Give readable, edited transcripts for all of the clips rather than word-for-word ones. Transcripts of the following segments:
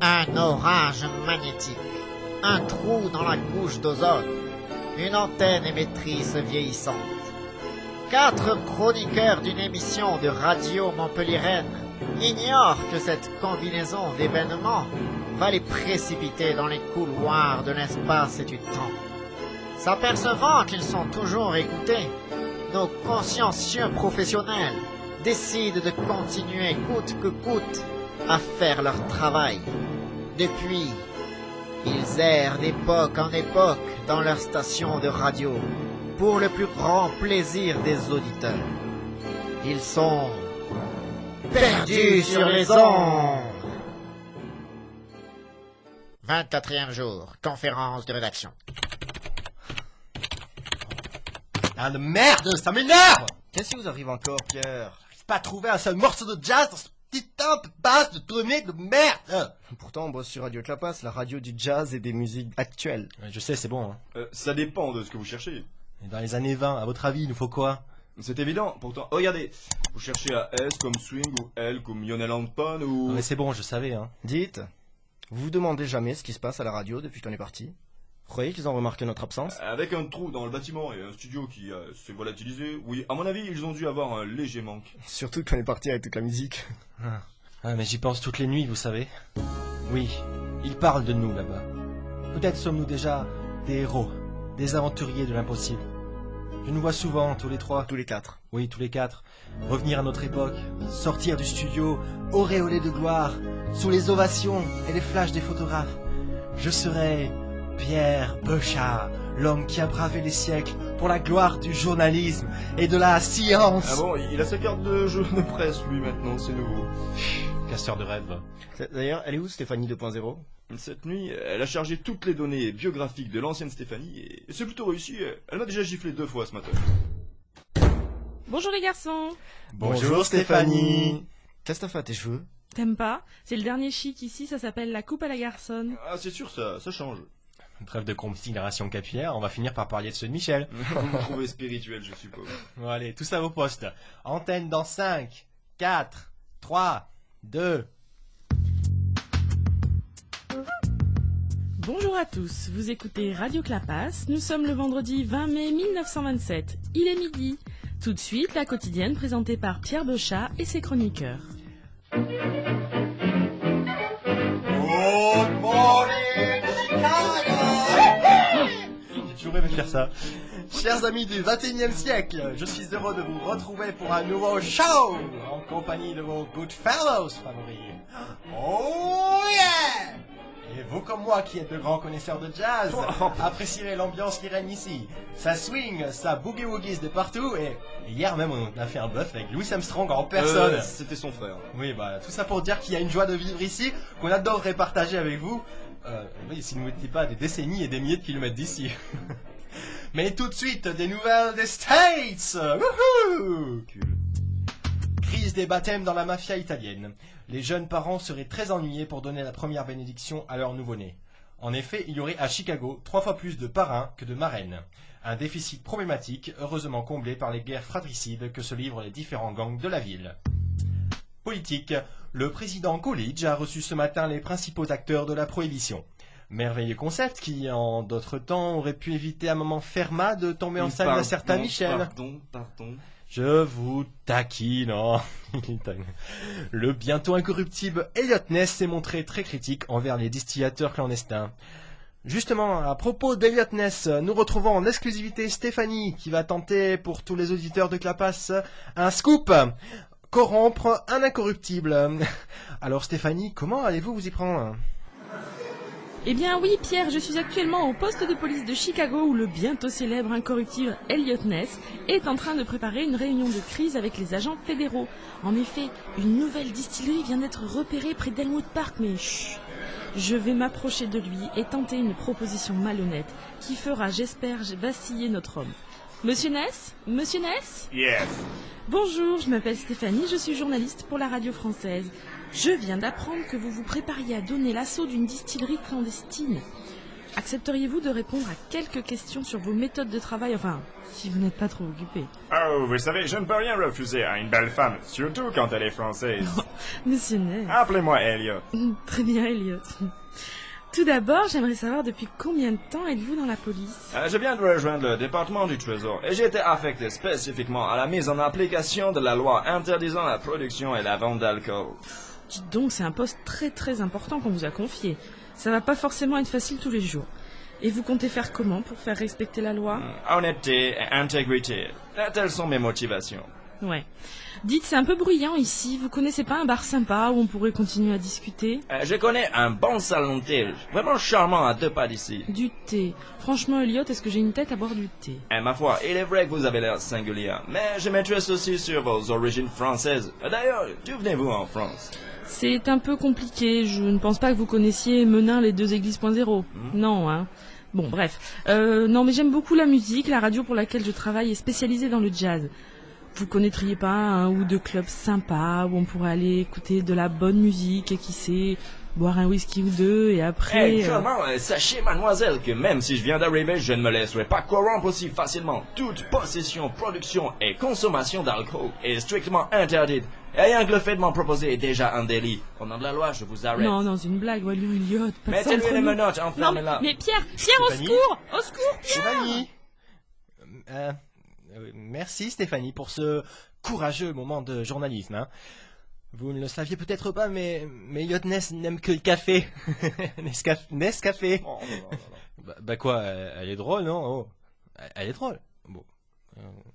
Un orage magnétique, un trou dans la couche d'ozone, une antenne émettrice vieillissante. 4 chroniqueurs d'une émission de radio montpelliéraine ignorent que cette combinaison d'événements va les précipiter dans les couloirs de l'espace et du temps. S'apercevant qu'ils sont toujours écoutés, nos consciencieux professionnels décident de continuer coûte que coûte à faire leur travail. Depuis, ils errent d'époque en époque dans leur station de radio pour le plus grand plaisir des auditeurs. Ils sont perdus sur les ondes. 24e jour, conférence de rédaction. Ah de merde, ça m'énerve! Qu'est-ce qui vous arrive encore, Pierre? J'arrive pas à trouver un seul morceau de jazz dans ce petit temps de base de tournée de merde! Pourtant, on bosse sur Radio Clapas, la radio du jazz et des musiques actuelles. Je sais, c'est bon. Ça dépend de ce que vous cherchez. Et dans les années 20, à votre avis, il nous faut quoi? C'est évident, pourtant. Regardez, vous cherchez à S comme swing ou L comme Lionel Hampton ou... Non mais c'est bon, je savais. Dites, vous vous demandez jamais ce qui se passe à la radio depuis qu'on est parti? Vous croyez qu'ils ont remarqué notre absence? Avec un trou dans le bâtiment et un studio qui s'est volatilisé, oui, à mon avis, ils ont dû avoir un léger manque. Surtout qu'on est parti avec toute la musique. Ah, mais j'y pense toutes les nuits, vous savez. Oui, ils parlent de nous là-bas. Peut-être sommes-nous déjà des héros, des aventuriers de l'impossible. Je nous vois souvent, tous les trois. Tous les 4. Oui, tous les 4. Revenir à notre époque, sortir du studio, auréolé de gloire, sous les ovations et les flashs des photographes. Je serai Pierre Beuchat, l'homme qui a bravé les siècles pour la gloire du journalisme et de la science. Ah bon, il a sa carte de de presse, lui, maintenant, c'est nouveau. Casseur de rêve. D'ailleurs, elle est où Stéphanie 2.0? Cette nuit, elle a chargé toutes les données biographiques de l'ancienne Stéphanie et c'est plutôt réussi. Elle m'a déjà giflé 2 fois ce matin. Bonjour les garçons. Bonjour Stéphanie. Qu'est-ce que t'as fait à tes cheveux? T'aimes pas? C'est le dernier chic ici, ça s'appelle la coupe à la garçonne. Ah, c'est sûr, ça change. Trêve de considération capillaire, on va finir par parler de ceux de Michel. Vous me trouvez spirituel, je suppose. Bon, allez, tous à vos postes. Antenne dans 5, 4, 3, 2... Bonjour à tous, vous écoutez Radio Clapas, nous sommes le vendredi 20 mai 1927, il est midi. Tout de suite, la quotidienne présentée par Pierre Beuchat et ses chroniqueurs. Good morning, Chicago! J'ai toujours aimé faire ça. Chers amis du 21e siècle, je suis heureux de vous retrouver pour un nouveau show en compagnie de vos Goodfellows favoris. Oh yeah! Et vous comme moi qui êtes de grands connaisseurs de jazz, apprécierez l'ambiance qui règne ici. Ça swing, ça boogie-woogies de partout et hier même on a fait un bœuf avec Louis Armstrong en personne. C'était son frère. Oui, bah tout ça pour dire qu'il y a une joie de vivre ici qu'on adorerait partager avec vous. Oui, si nous n'étions pas des décennies et des milliers de kilomètres d'ici. Mais tout de suite, des nouvelles des States. Wouhou! Crise des baptêmes dans la mafia italienne. Les jeunes parents seraient très ennuyés pour donner la première bénédiction à leur nouveau-né. En effet, il y aurait à Chicago 3 fois plus de parrains que de marraines. Un déficit problématique, heureusement comblé par les guerres fratricides que se livrent les différents gangs de la ville. Politique. Le président Coolidge a reçu ce matin les principaux acteurs de la prohibition. Merveilleux concept qui, en d'autres temps, aurait pu éviter à maman Fermat de tomber enceinte d'un certain Michel. Pardon. Je vous taquine, oh. Le bientôt incorruptible Elliot Ness s'est montré très critique envers les distillateurs clandestins. Justement, à propos d'Elliot Ness, nous retrouvons en exclusivité Stéphanie qui va tenter pour tous les auditeurs de Clapas un scoop. Corrompre un incorruptible. Alors Stéphanie, comment allez-vous vous y prendre ? Eh bien oui Pierre, je suis actuellement au poste de police de Chicago où le bientôt célèbre incorruptible Elliot Ness est en train de préparer une réunion de crise avec les agents fédéraux. En effet, une nouvelle distillerie vient d'être repérée près d'Elmwood Park, mais chut, je vais m'approcher de lui et tenter une proposition malhonnête qui fera, j'espère, vaciller notre homme. Monsieur Ness ? Monsieur Ness ? Yes. Bonjour, je m'appelle Stéphanie, je suis journaliste pour la radio française. Je viens d'apprendre que vous vous prépariez à donner l'assaut d'une distillerie clandestine. Accepteriez-vous de répondre à quelques questions sur vos méthodes de travail, enfin, si vous n'êtes pas trop occupé? Oh, vous savez, je ne peux rien refuser à une belle femme, surtout quand elle est française. Monsieur Ness. Appelez-moi Elliot. Très bien, Elliot. Tout d'abord, j'aimerais savoir depuis combien de temps êtes-vous dans la police? Je viens de rejoindre le département du Trésor et j'ai été affecté spécifiquement à la mise en application de la loi interdisant la production et la vente d'alcool. Dites donc, c'est un poste très très important qu'on vous a confié. Ça va pas forcément être facile tous les jours. Et vous comptez faire comment pour faire respecter la loi? Honnêteté et intégrité, telles sont mes motivations. Ouais. Dites, c'est un peu bruyant ici. Vous connaissez pas un bar sympa où on pourrait continuer à discuter? Je connais un bon salon de thé, vraiment charmant à 2 pas d'ici. Du thé. Franchement, Elliot, est-ce que j'ai une tête à boire du thé? Ma foi, il est vrai que vous avez l'air singulier, mais je m'intéresse aussi sur vos origines françaises. D'ailleurs, d'où venez-vous en France? C'est un peu compliqué. Je ne pense pas que vous connaissiez Menin les 2 églises.0. Non, hein. Bon, bref. Non, mais j'aime beaucoup la musique. La radio pour laquelle je travaille est spécialisée dans le jazz. Vous connaîtriez pas un ou 2 clubs sympas où on pourrait aller écouter de la bonne musique et qui sait, boire un whisky ou 2 et après... Comment sachez, mademoiselle, que même si je viens d'arriver, je ne me laisserai pas corrompre aussi facilement. Toute possession, production et consommation d'alcool est strictement interdite. Et rien que le fait de m'en proposer est déjà un délit. Au nom de la loi, je vous arrête. Non, c'est une blague, voyons, Elliot. Mettez-lui les menottes, enfermez-la. Mais Pierre, au Stéphanie. secours! Au secours, Pierre! Stéphanie Merci Stéphanie pour ce courageux moment de journalisme. Hein. Vous ne le saviez peut-être pas, mais Elliot Ness n'aime que le café. Nescafé. Oh, là, là. Bah quoi, elle est drôle, non? Oh. Elle est drôle. Bon.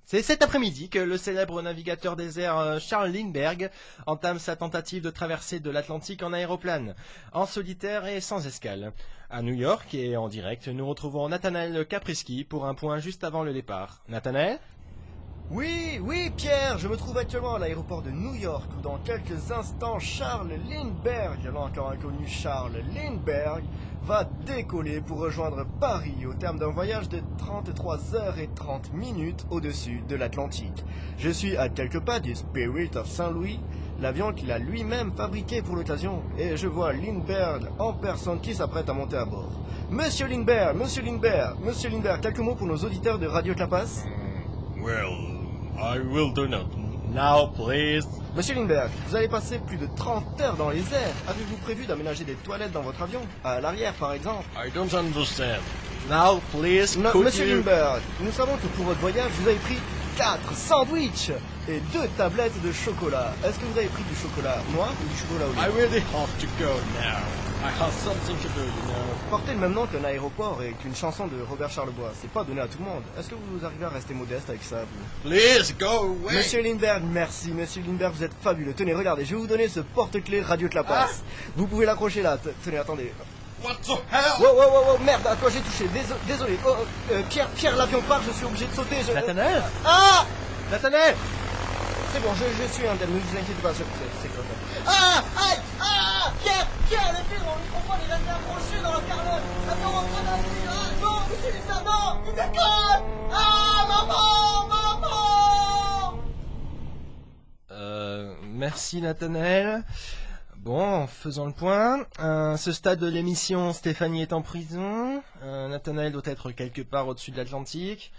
C'est cet après-midi que le célèbre navigateur des airs Charles Lindbergh entame sa tentative de traversée de l'Atlantique en aéroplane, en solitaire et sans escale. À New York et en direct, nous retrouvons Nathanaël Caprisky pour un point juste avant le départ. Nathanaël? Oui, Pierre, je me trouve actuellement à l'aéroport de New York où dans quelques instants Charles Lindbergh, là encore inconnu Charles Lindbergh, va décoller pour rejoindre Paris au terme d'un voyage de 33 heures et 30 minutes au-dessus de l'Atlantique. Je suis à quelques pas du Spirit of Saint-Louis, l'avion qu'il a lui-même fabriqué pour l'occasion, et je vois Lindbergh en personne qui s'apprête à monter à bord. Monsieur Lindbergh, quelques mots pour nos auditeurs de Radio Clapas? Well, I will do not. Now, please. Monsieur Lindbergh, vous allez passer plus de 30 heures dans les airs. Avez-vous prévu d'aménager des toilettes dans votre avion? À l'arrière, par exemple? I don't understand. Now, please, Non, could Monsieur you... Lindbergh, nous savons que pour votre voyage, vous avez pris 4 sandwichs et 2 tablettes de chocolat. Est-ce que vous avez pris du chocolat noir ou du chocolat au lait? I really have to go now. I have something to do, you know. Porter le même nom qu'un aéroport et qu'une chanson de Robert Charlebois, c'est pas donné à tout le monde. Est-ce que vous arrivez à rester modeste avec ça, vous? Please, go away. Monsieur Lindbergh, merci. Monsieur Lindbergh, vous êtes fabuleux. Tenez, regardez, je vais vous donner ce porte-clés Radio Clapas. Vous pouvez l'accrocher là. Tenez, attendez. What the hell? Wow, merde, à quoi j'ai touché? Désolé. Pierre, l'avion part, je suis obligé de sauter. Nathanaël? Ah! Nathanaël? C'est bon, je suis indemne, ne vous inquiétez pas, c'est quoi ça? Ah! Aïe! Ah! Pierre, les fils, on microphone, il reste accroché dans la carlotte! Attends, on prend la vie! Ah! Non, monsieur Lindbergh, non! Il déconne! Ah! Maman! Merci Nathanaël. Bon, faisons le point. À ce stade de l'émission, Stéphanie est en prison. Nathanaël doit être quelque part au-dessus de l'Atlantique.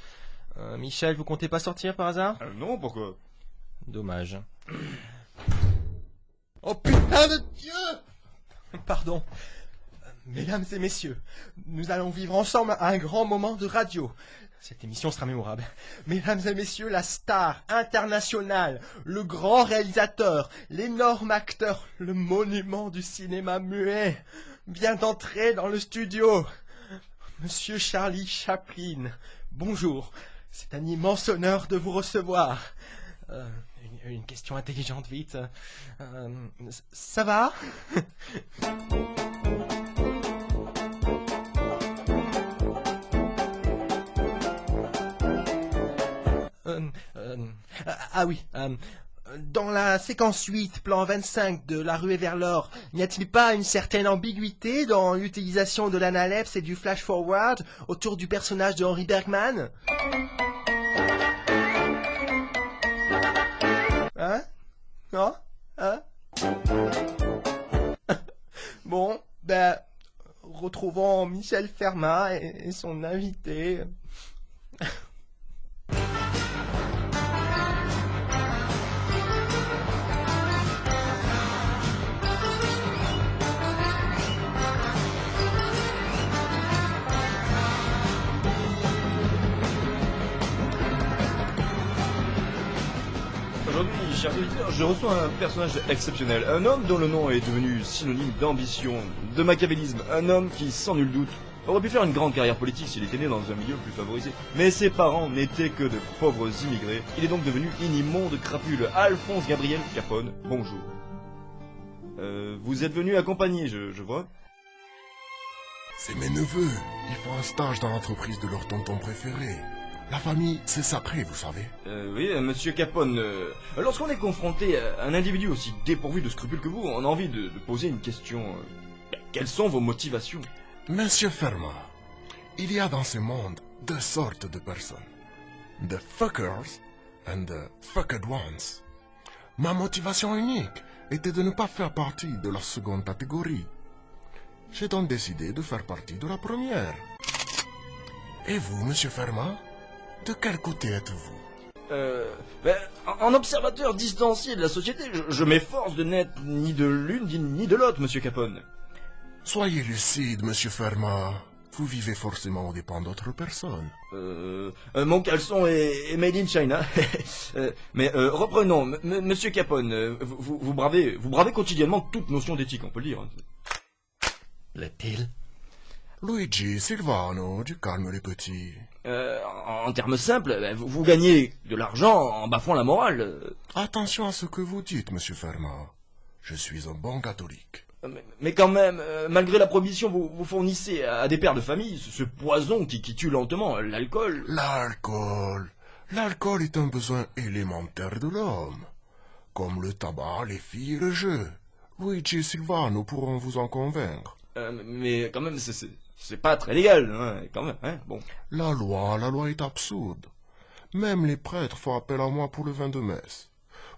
Michel, vous comptez pas sortir par hasard? Non, pourquoi? Dommage. Oh putain de Dieu! Pardon. Mesdames et messieurs, nous allons vivre ensemble un grand moment de radio. Cette émission sera mémorable. Mesdames et messieurs, la star internationale, le grand réalisateur, l'énorme acteur, le monument du cinéma muet, vient d'entrer dans le studio. Monsieur Charlie Chaplin, bonjour. C'est un immense honneur de vous recevoir. Une question intelligente, vite. Ça va? Ah oui, dans la séquence 8, plan 25 de La ruée vers l'or, n'y a-t-il pas une certaine ambiguïté dans l'utilisation de l'analepse et du flash-forward autour du personnage de Henry Bergman? Hein? Non? Hein? Bon, ben, retrouvons Michel Fermat et son invité. Aujourd'hui, chers auditeurs, je reçois un personnage exceptionnel, un homme dont le nom est devenu synonyme d'ambition, de machiavélisme, un homme qui, sans nul doute, aurait pu faire une grande carrière politique s'il était né dans un milieu plus favorisé. Mais ses parents n'étaient que de pauvres immigrés. Il est donc devenu une immonde crapule. Alphonse Gabriel Capone, bonjour. Vous êtes venu accompagner, je vois. C'est mes neveux. Ils font un stage dans l'entreprise de leur tonton préféré. La famille, c'est sacré, vous savez. Oui, monsieur Capone, lorsqu'on est confronté à un individu aussi dépourvu de scrupules que vous, on a envie de poser une question. Quelles sont vos motivations? Monsieur Fermat, il y a dans ce monde deux sortes de personnes. The fuckers and the fucked ones. Ma motivation unique était de ne pas faire partie de la seconde catégorie. J'ai donc décidé de faire partie de la première. Et vous, monsieur Fermat, de quel côté êtes-vous? En observateur distancié de la société, je m'efforce de n'être ni de l'une ni de l'autre, monsieur Capone. Soyez lucide, monsieur Fermat. Vous vivez forcément aux dépens d'autres personnes. Mon caleçon est made in China. Mais reprenons, monsieur Capone, vous bravez quotidiennement toute notion d'éthique, on peut le dire. L'est-il? Luigi, Silvano, du calme les petits. En termes simples, vous gagnez de l'argent en bafouant la morale. Attention à ce que vous dites, monsieur Fermat. Je suis un bon catholique. Mais quand même, malgré la prohibition, vous fournissez à des pères de famille ce poison qui tue lentement, l'alcool. L'alcool est un besoin élémentaire de l'homme. Comme le tabac, les filles et le jeu. Luigi et Silvano pourront vous en convaincre. Mais quand même, c'est pas très légal, hein, quand même, hein, bon. La loi est absurde. Même les prêtres font appel à moi pour le vin de messe.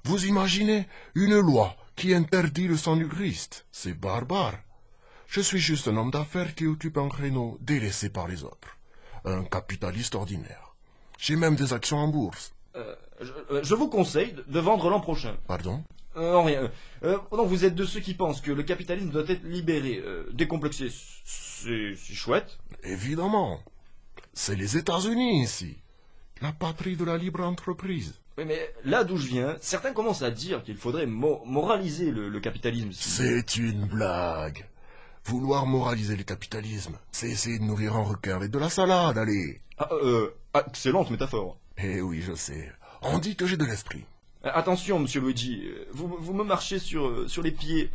Vous imaginez une loi qui interdit le sang du Christ? C'est barbare. Je suis juste un homme d'affaires qui occupe un créneau délaissé par les autres. Un capitaliste ordinaire. J'ai même des actions en bourse. Je vous conseille de vendre l'an prochain. Pardon? Non, rien. Donc vous êtes de ceux qui pensent que le capitalisme doit être libéré, décomplexé, c'est chouette. Évidemment. C'est les États-Unis ici. La patrie de la libre entreprise. Oui, mais là d'où je viens, certains commencent à dire qu'il faudrait moraliser le capitalisme. C'est une blague. Vouloir moraliser le capitalisme, c'est essayer de nourrir un requin avec de la salade, allez. Excellente métaphore. Eh oui, je sais. On dit que j'ai de l'esprit. Attention, monsieur Luigi, vous me marchez sur les pieds.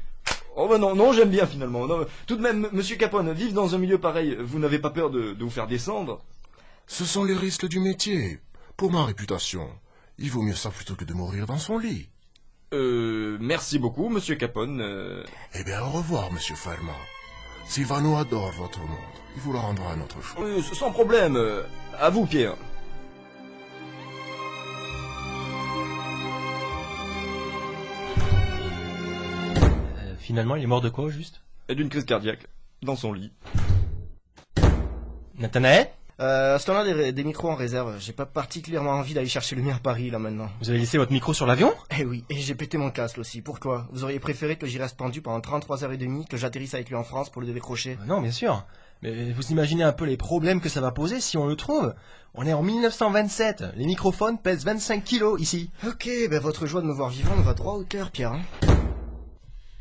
Oh ben non, j'aime bien finalement. Non, tout de même, monsieur Capone, vivre dans un milieu pareil, vous n'avez pas peur de vous faire descendre? Ce sont les risques du métier. Pour ma réputation, il vaut mieux ça plutôt que de mourir dans son lit. Merci beaucoup, monsieur Capone. Eh bien, au revoir, monsieur Fermat. Silvano adore votre monde. Il vous le rendra à notre choix. Sans problème. À vous, Pierre. Finalement, il est mort de quoi, au juste? D'une crise cardiaque. Dans son lit. Nathanaël? À ce temps-là, des micros en réserve. J'ai pas particulièrement envie d'aller chercher le mien à Paris, là, maintenant. Vous avez laissé votre micro sur l'avion? Eh oui, et j'ai pété mon casque aussi. Pourquoi? Vous auriez préféré que j'y reste pendu pendant 33h30, que j'atterrisse avec lui en France pour le décrocher? Non, bien sûr. Mais vous imaginez un peu les problèmes que ça va poser si on le trouve? On est en 1927. Les microphones pèsent 25 kilos ici. Ok, ben votre joie de me voir vivant me va droit au cœur, Pierre. Hein.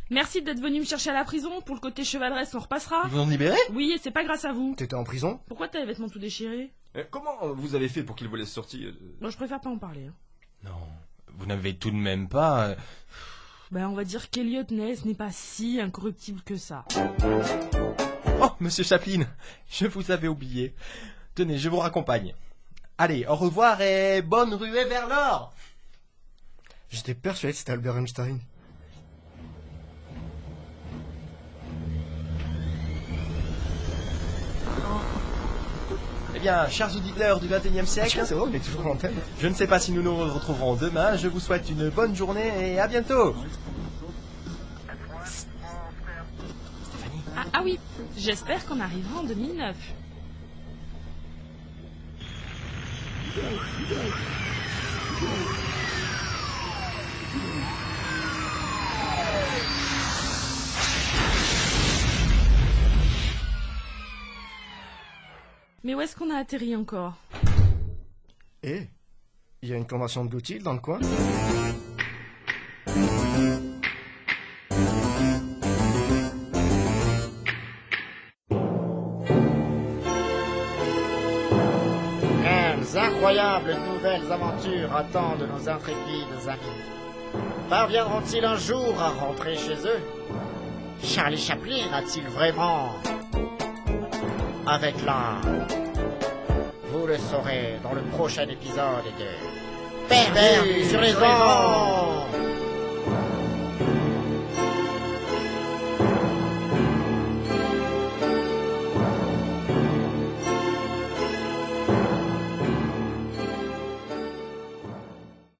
Merci d'être venu me chercher à la prison. Pour le côté chevaleresse, on repassera. Ils vous ont libéré? Oui, et c'est pas grâce à vous. T'étais en prison? Pourquoi t'as les vêtements tout déchirés? Comment vous avez fait pour qu'il vous laisse sortir? Bon, je préfère pas en parler. Hein. Non, vous n'avez tout de même pas... Ben, on va dire qu'Elliot Ness n'est pas si incorruptible que ça. Oh, monsieur Chaplin, je vous avais oublié. Tenez, je vous raccompagne. Allez, au revoir et bonne ruée vers l'or. J'étais persuadé que c'était Albert Einstein. Eh bien, chers auditeurs du XXIe siècle, C'est vrai, on est toujours en antenne. je ne sais pas si nous nous retrouverons demain. Je vous souhaite une bonne journée et à bientôt. Stéphanie. Ah, Ah oui, j'espère qu'on arrivera en 2009. Mais où est-ce qu'on a atterri encore? Eh, il y a une convention de Bluetooth dans le coin? Quelles incroyables nouvelles aventures attendent nos intrépides amis. Parviendront-ils un jour à rentrer chez eux? Charlie Chaplin a-t-il vraiment avec l'art? Vous le saurez dans le prochain épisode de Perdu sur les ondes.